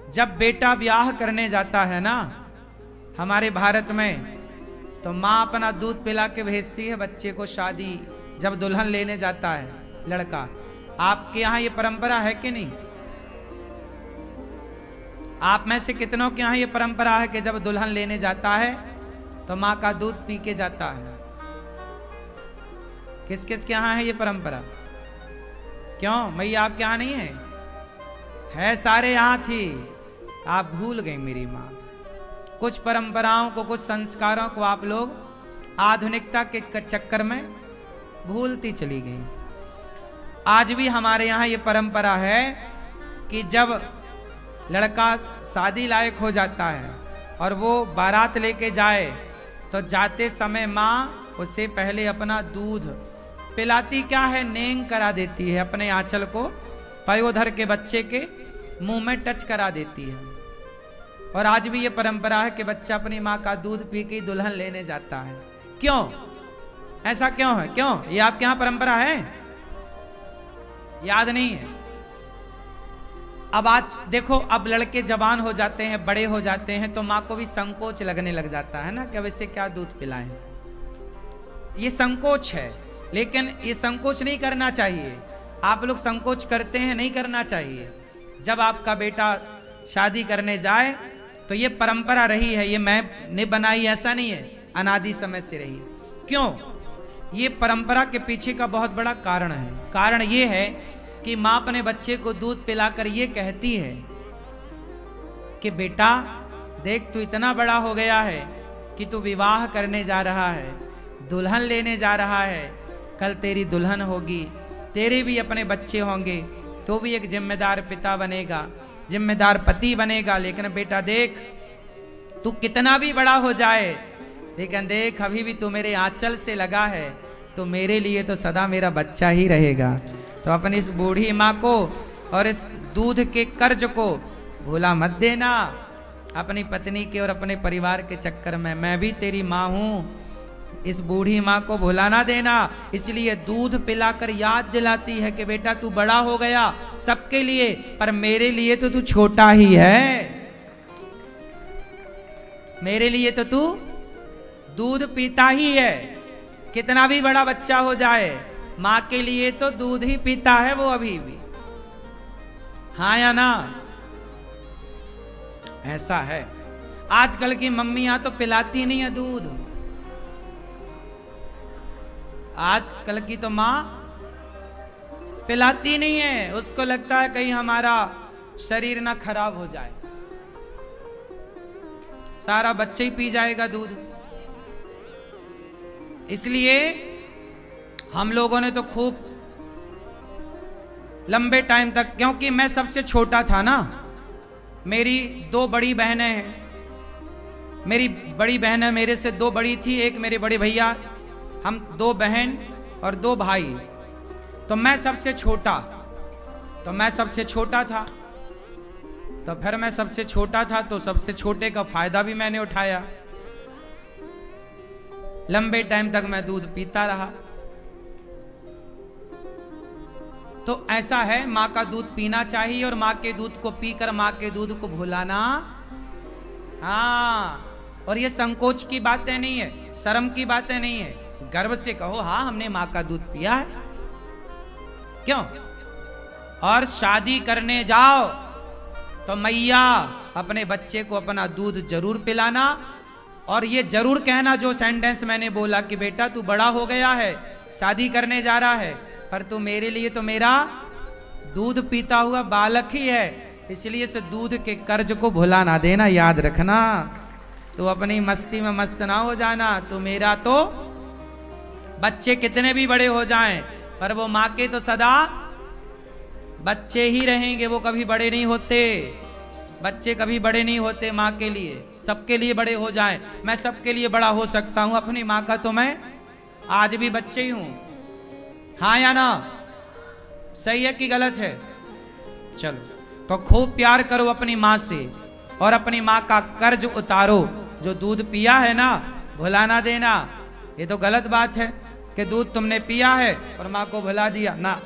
जब बेटा ब्याह करने जाता है ना हमारे भारत में, तो माँ अपना दूध पिला के भेजती है बच्चे को शादी, जब दुल्हन लेने जाता है लड़का। आपके यहाँ ये परंपरा है कि नहीं? आप में से कितनों के यहाँ ये परंपरा है कि जब दुल्हन लेने जाता है तो माँ का दूध पी के जाता है? किस किस के यहाँ है ये परंपरा? क्यों मैया आपके यहाँ नहीं है? है, सारे यहाँ थी, आप भूल गए मेरी माँ। कुछ परंपराओं को, कुछ संस्कारों को आप लोग आधुनिकता के चक्कर में भूलती चली गई। आज भी हमारे यहाँ ये परंपरा है कि जब लड़का शादी लायक हो जाता है और वो बारात लेके जाए तो जाते समय माँ उसे पहले अपना दूध पिलाती, क्या है, नेंग करा देती है, अपने आंचल को पयोधर के बच्चे के मुंह में टच करा देती है। और आज भी ये परंपरा है कि बच्चा अपनी माँ का दूध पी के दुल्हन लेने जाता है। क्यों? ऐसा क्यों है? क्यों? ये आपके यहाँ परंपरा है? याद नहीं है? अब आज देखो, अब लड़के जवान हो जाते हैं, बड़े हो जाते हैं, तो माँ को भी संकोच लगने लग जाता है ना कि अब इससे क्या दूध पिलाएं। ये संकोच है, लेकिन ये संकोच नहीं करना चाहिए। आप लोग संकोच करते हैं, नहीं करना चाहिए। जब आपका बेटा शादी करने जाए तो ये परंपरा रही है, ये मैंने बनाई ऐसा नहीं है, अनादि समय से रही। क्यों? ये परंपरा के पीछे का बहुत बड़ा कारण है। कारण ये है कि माँ अपने बच्चे को दूध पिलाकर ये कहती है कि बेटा देख, तू इतना बड़ा हो गया है कि तू विवाह करने जा रहा है, दुल्हन लेने जा रहा है, कल तेरी दुल्हन होगी, तेरे भी अपने बच्चे होंगे, तो भी एक जिम्मेदार पिता बनेगा, जिम्मेदार पति बनेगा। लेकिन बेटा देख, तू कितना भी बड़ा हो जाए, लेकिन देख अभी भी तू मेरे आंचल से लगा है, तो मेरे लिए तो सदा मेरा बच्चा ही रहेगा। तो अपनी इस बूढ़ी माँ को और इस दूध के कर्ज को भूला मत देना। अपनी पत्नी के और अपने परिवार के चक्कर में, मैं भी तेरी माँ हूँ, इस बूढ़ी माँ को भुला ना देना। इसलिए दूध पिलाकर याद दिलाती है कि बेटा तू बड़ा हो गया सबके लिए, पर मेरे लिए तो तू छोटा ही है। मेरे लिए तो तू दूध पीता ही है। कितना भी बड़ा बच्चा हो जाए, माँ के लिए तो दूध ही पीता है वो अभी भी। हाँ या ना? ऐसा है। आजकल की मम्मियां तो पिलाती नहीं है दूध। आजकल की तो माँ पिलाती नहीं है, उसको लगता है कहीं हमारा शरीर ना खराब हो जाए, सारा बच्चे ही पी जाएगा दूध। इसलिए हम लोगों ने तो खूब लंबे टाइम तक, क्योंकि मैं सबसे छोटा था ना, मेरी दो बड़ी बहनें हैं, मेरी बड़ी बहन मेरे से दो बड़ी थी, एक मेरे बड़े भैया, हम दो बहन और दो भाई। तो मैं सबसे छोटा था। तो फिर मैं सबसे छोटा था तो सबसे छोटे का फायदा भी मैंने उठाया। लंबे टाइम तक मैं दूध पीता रहा। तो ऐसा है, माँ का दूध पीना चाहिए और माँ के दूध को पीकर माँ के दूध को भुलाना, हाँ। और ये संकोच की बातें नहीं है, शर्म की बातें नहीं है, गर्व से कहो हाँ हमने माँ का दूध पिया है। क्यों? और शादी करने जाओ तो मैया अपने बच्चे को अपना दूध जरूर पिलाना, और ये जरूर कहना जो सेंटेंस मैंने बोला कि बेटा तू बड़ा हो गया है, शादी करने जा रहा है, पर तू मेरे लिए तो मेरा दूध पीता हुआ बालक ही है, इसलिए से दूध के कर्ज को भुला ना देना, याद रखना। तू अपनी मस्ती में मस्त ना हो जाना। तू मेरा तो बच्चे कितने भी बड़े हो जाएं, पर वो माँ के तो सदा बच्चे ही रहेंगे, वो कभी बड़े नहीं होते। बच्चे कभी बड़े नहीं होते माँ के लिए, सबके लिए बड़े हो जाएं। मैं सबके लिए बड़ा हो सकता हूँ, अपनी माँ का तो मैं आज भी बच्चे ही हूँ। हाँ या ना? सही है कि गलत है? चलो, तो खूब प्यार करो अपनी माँ से और अपनी माँ का कर्ज उतारो। जो दूध पिया है ना, भुला ना देना। ये तो गलत बात है कि दूध तुमने पिया है और माँ को भुला दिया ना।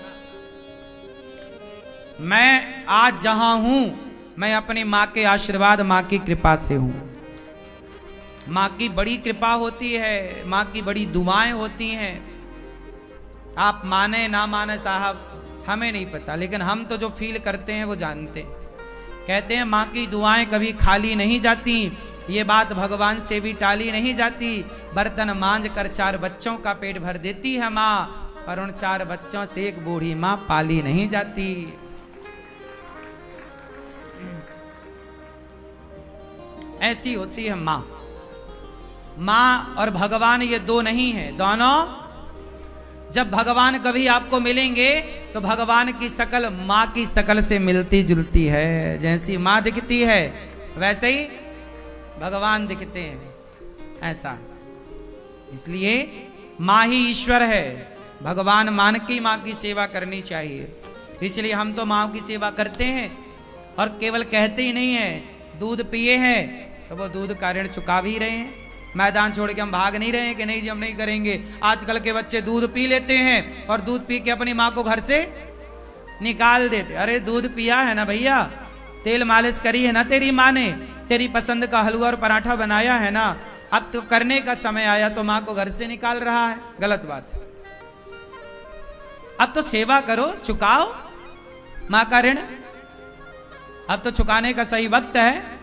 मैं आज जहां हूं मैं अपनी माँ के आशीर्वाद, माँ की कृपा से हूँ। माँ की बड़ी कृपा होती है, माँ की बड़ी दुआएं होती हैं। आप माने ना माने साहब, हमें नहीं पता, लेकिन हम तो जो फील करते हैं वो जानते हैं। कहते हैं माँ की दुआएं कभी खाली नहीं जाती, ये बात भगवान से भी टाली नहीं जाती। बर्तन मांझ कर 4 बच्चों का पेट भर देती है माँ, पर उन 4 बच्चों से एक बूढ़ी माँ पाली नहीं जाती। ऐसी होती है माँ। माँ और भगवान ये दो नहीं है, दोनों। जब भगवान कभी आपको मिलेंगे तो भगवान की शकल माँ की शकल से मिलती जुलती है। जैसी माँ दिखती है वैसे ही भगवान दिखते हैं, ऐसा। इसलिए माँ ही ईश्वर है, भगवान मान की माँ की सेवा करनी चाहिए। इसलिए हम तो माँ की सेवा करते हैं, और केवल कहते ही नहीं है। दूध पिए हैं तो वो दूध का ऋण चुका भी रहे हैं। मैदान छोड़ के हम भाग नहीं रहे हैं कि नहीं जी हम नहीं करेंगे। आजकल के बच्चे दूध पी लेते हैं और दूध पी के अपनी माँ को घर से निकाल देते। अरे दूध पिया है ना भैया, तेल मालिश करी है ना तेरी माँ ने, तेरी पसंद का हलवा और पराठा बनाया है ना, अब तो करने का समय आया तो माँ को घर से निकाल रहा है। गलत बात है। अब तो सेवा करो, चुकाओ माँ का ऋण। अब तो चुकाने का सही वक्त है,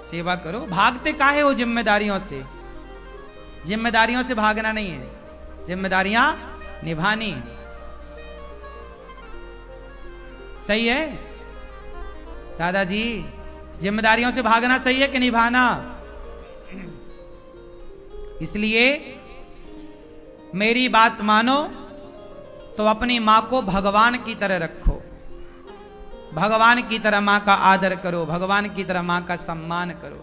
सेवा करो। भागते काहे हो जिम्मेदारियों से? जिम्मेदारियों से भागना नहीं है, जिम्मेदारियां निभानी है। सही है दादाजी? जिम्मेदारियों से भागना सही है कि निभाना? इसलिए मेरी बात मानो तो अपनी मां को भगवान की तरह रखो, भगवान की तरह मां का आदर करो, भगवान की तरह मां का सम्मान करो।